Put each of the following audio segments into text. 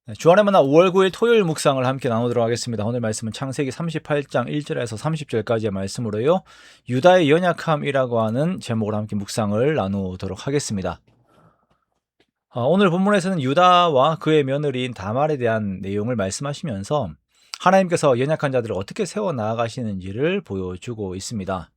네, 주안의 만나 5월 9일 토요일 묵상을 함께 나누도록 하겠습니다. 오늘 말씀은 창세기 38장 1절에서 30절까지의 말씀으로요. 유다의 연약함이라고 하는 제목으로 함께 묵상을 나누도록 하겠습니다. 오늘 본문에서는 유다와 그의 며느리인 다말에 대한 내용을 말씀하시면서 하나님께서 연약한 자들을 어떻게 세워나가시는지를 보여주고 있습니다.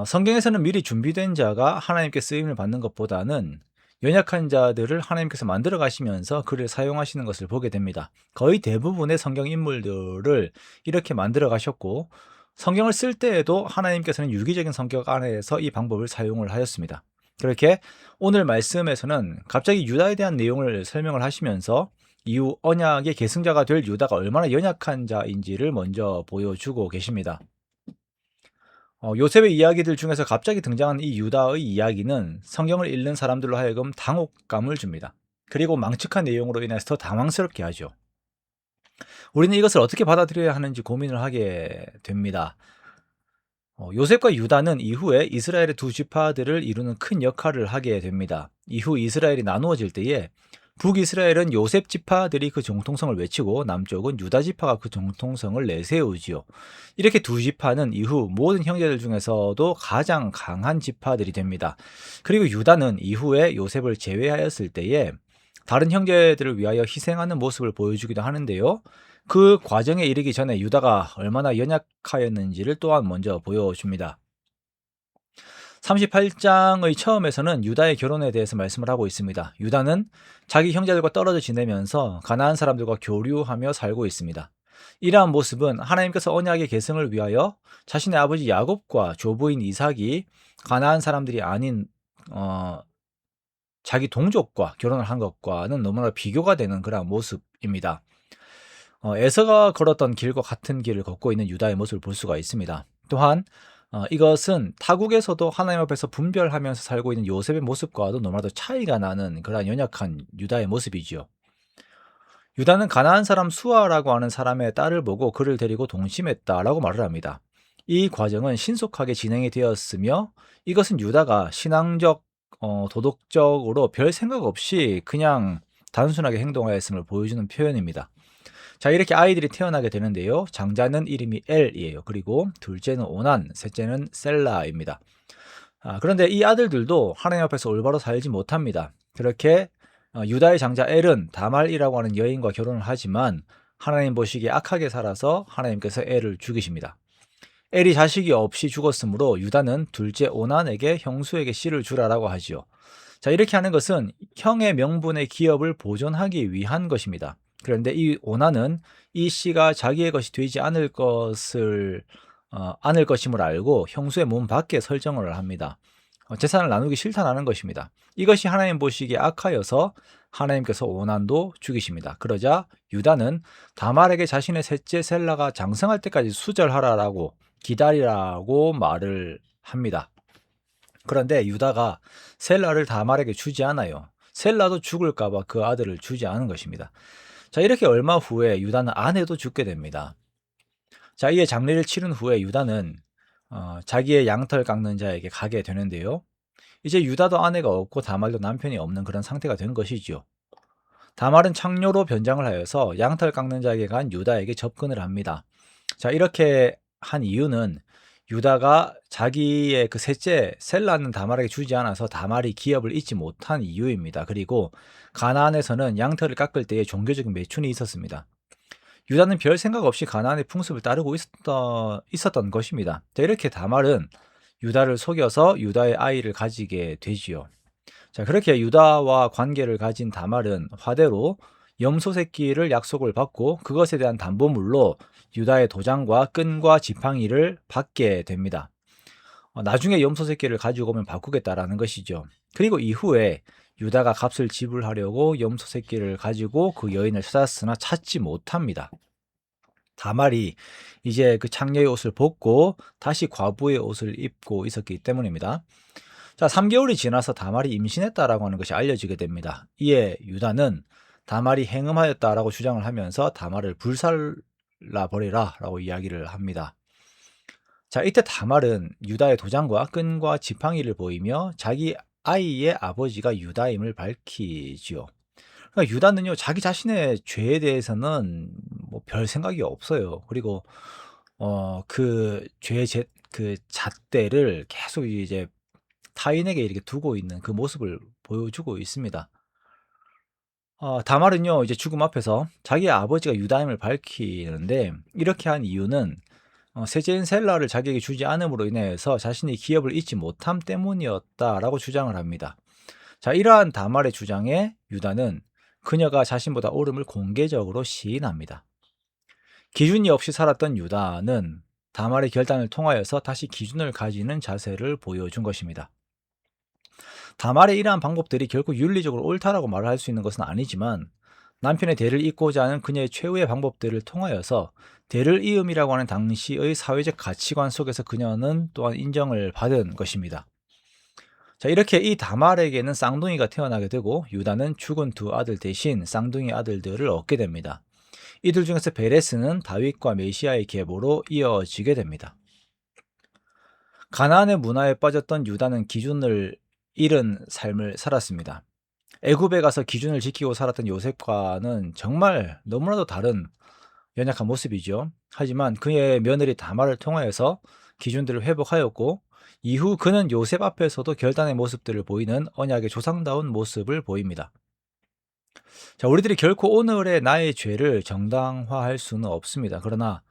성경에서는 미리 준비된 자가 하나님께 쓰임을 받는 것보다는 연약한 자들을 하나님께서 만들어 가시면서 그를 사용하시는 것을 보게 됩니다. 거의 대부분의 성경 인물들을 이렇게 만들어 가셨고, 성경을 쓸 때에도 하나님께서는 유기적인 성격 안에서 이 방법을 사용을 하였습니다. 그렇게 오늘 말씀에서는 갑자기 유다에 대한 내용을 설명을 하시면서 이후 언약의 계승자가 될 유다가 얼마나 연약한 자인지를 먼저 보여주고 계십니다. 요셉의 이야기들 중에서 갑자기 등장한 이 유다의 이야기는 성경을 읽는 사람들로 하여금 당혹감을 줍니다. 그리고 망측한 내용으로 인해서 더 당황스럽게 하죠. 우리는 이것을 어떻게 받아들여야 하는지 고민을 하게 됩니다. 요셉과 유다는 이후에 이스라엘의 두 지파들을 이루는 큰 역할을 하게 됩니다. 이후 이스라엘이 나누어질 때에 북이스라엘은 요셉 지파들이 그 정통성을 외치고 남쪽은 유다 지파가 그 정통성을 내세우지요. 이렇게 두 지파는 이후 모든 형제들 중에서도 가장 강한 지파들이 됩니다. 그리고 유다는 이후에 요셉을 제외하였을 때에 다른 형제들을 위하여 희생하는 모습을 보여주기도 하는데요. 그 과정에 이르기 전에 유다가 얼마나 연약하였는지를 또한 먼저 보여줍니다. 38장의 처음에서는 유다의 결혼에 대해서 말씀을 하고 있습니다. 유다는 자기 형제들과 떨어져 지내면서 가나안 사람들과 교류하며 살고 있습니다. 이러한 모습은 하나님께서 언약의 계승을 위하여 자신의 아버지 야곱과 조부인 이삭이 가나안 사람들이 아닌 자기 동족과 결혼을 한 것과는 너무나 비교가 되는 그런 모습입니다. 에서가 걸었던 길과 같은 길을 걷고 있는 유다의 모습을 볼 수가 있습니다. 또한 이것은 타국에서도 하나님 앞에서 분별하면서 살고 있는 요셉의 모습과도 너무나도 차이가 나는 그런 연약한 유다의 모습이지요. 유다는 가나안 사람 수아라고 하는 사람의 딸을 보고 그를 데리고 동침했다라고 말을 합니다. 이 과정은 신속하게 진행이 되었으며 이것은 유다가 신앙적, 도덕적으로 별 생각 없이 그냥 단순하게 행동하였음을 보여주는 표현입니다. 자, 이렇게 아이들이 태어나게 되는데요. 장자는 이름이 엘이에요. 그리고 둘째는 오난, 셋째는 셀라입니다. 그런데 이 아들들도 하나님 앞에서 올바로 살지 못합니다. 그렇게 유다의 장자 엘은 다말이라고 하는 여인과 결혼을 하지만 하나님 보시기에 악하게 살아서 하나님께서 엘을 죽이십니다. 엘이 자식이 없이 죽었으므로 유다는 둘째 오난에게 형수에게 씨를 주라라고 하지요. 자, 이렇게 하는 것은 형의 명분의 기업을 보존하기 위한 것입니다. 그런데 이 오난은 이 씨가 자기의 것이 되지 않을 것임을 알고 형수의 몸 밖에 설정을 합니다. 재산을 나누기 싫다는 것입니다. 이것이 하나님 보시기에 악하여서 하나님께서 오난도 죽이십니다. 그러자 유다는 다말에게 자신의 셋째 셀라가 장성할 때까지 수절하라라고 기다리라고 말을 합니다. 그런데 유다가 셀라를 다말에게 주지 않아요. 셀라도 죽을까봐 그 아들을 주지 않은 것입니다. 자, 이렇게 얼마 후에 유다는 아내도 죽게 됩니다. 자, 이에 장례를 치른 후에 유다는 자기의 양털 깎는 자에게 가게 되는데요. 이제 유다도 아내가 없고 다말도 남편이 없는 그런 상태가 된 것이지요. 다말은 창녀로 변장을 하여서 양털 깎는 자에게 간 유다에게 접근을 합니다. 자, 이렇게 한 이유는 유다가 자기의 그 셋째 셀라는 다말에게 주지 않아서 다말이 기업을 잊지 못한 이유입니다. 그리고 가나안에서는 양털을 깎을 때에 종교적인 매춘이 있었습니다. 유다는 별 생각 없이 가나안의 풍습을 따르고 있었던 것입니다. 자, 이렇게 다말은 유다를 속여서 유다의 아이를 가지게 되지요. 자, 그렇게 유다와 관계를 가진 다말은 화대로 염소 새끼를 약속을 받고 그것에 대한 담보물로 유다의 도장과 끈과 지팡이를 받게 됩니다. 나중에 염소 새끼를 가지고 오면 바꾸겠다라는 것이죠. 그리고 이후에 유다가 값을 지불하려고 염소 새끼를 가지고 그 여인을 찾았으나 찾지 못합니다. 다말이 이제 그 창녀의 옷을 벗고 다시 과부의 옷을 입고 있었기 때문입니다. 자, 3개월이 지나서 다말이 임신했다라고 하는 것이 알려지게 됩니다. 이에 유다는 다말이 행음하였다라고 주장을 하면서 다말을 불살라 버리라라고 이야기를 합니다. 자, 이때 다말은 유다의 도장과 끈과 지팡이를 보이며 자기 아이의 아버지가 유다임을 밝히지요. 그러니까 유다는요 자기 자신의 죄에 대해서는 뭐 별 생각이 없어요. 그리고 그 죄의 그 잣대를 계속 이제 타인에게 이렇게 두고 있는 그 모습을 보여주고 있습니다. 다말은요 이제 죽음 앞에서 자기의 아버지가 유다임을 밝히는데, 이렇게 한 이유는 세제인 셀라를 자기에게 주지 않음으로 인해서 자신이 기업을 잊지 못함 때문이었다라고 주장을 합니다. 자, 이러한 다말의 주장에 유다는 그녀가 자신보다 옳음을 공개적으로 시인합니다. 기준이 없이 살았던 유다는 다말의 결단을 통하여서 다시 기준을 가지는 자세를 보여준 것입니다. 다말의 이러한 방법들이 결코 윤리적으로 옳다라고 말을 할 수 있는 것은 아니지만, 남편의 대를 잇고자 하는 그녀의 최후의 방법들을 통하여서 대를 이음이라고 하는 당시의 사회적 가치관 속에서 그녀는 또한 인정을 받은 것입니다. 자, 이렇게 이 다말에게는 쌍둥이가 태어나게 되고 유다는 죽은 두 아들 대신 쌍둥이 아들들을 얻게 됩니다. 이들 중에서 베레스는 다윗과 메시아의 계보로 이어지게 됩니다. 가나안의 문화에 빠졌던 유다는 기준을 잃은 삶을 살았습니다. 애굽에 가서 기준을 지키고 살았던 요셉과는 정말 너무나도 다른 연약한 모습이죠. 하지만 그의 며느리 다말을 통하여서 기준들을 회복하였고, 이후 그는 요셉 앞에서도 결단의 모습들을 보이는 언약의 조상다운 모습을 보입니다. 자, 우리들이 결코 오늘의 나의 죄를 정당화할 수는 없습니다. 그러나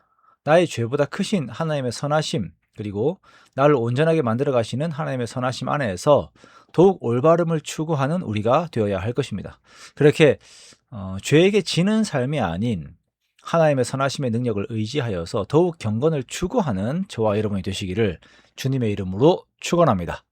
나의 죄보다 크신 하나님의 선하심, 그리고 나를 온전하게 만들어 가시는 하나님의 선하심 안에서 더욱 올바름을 추구하는 우리가 되어야 할 것입니다. 그렇게 죄에게 지는 삶이 아닌 하나님의 선하심의 능력을 의지하여서 더욱 경건을 추구하는 저와 여러분이 되시기를 주님의 이름으로 축원합니다.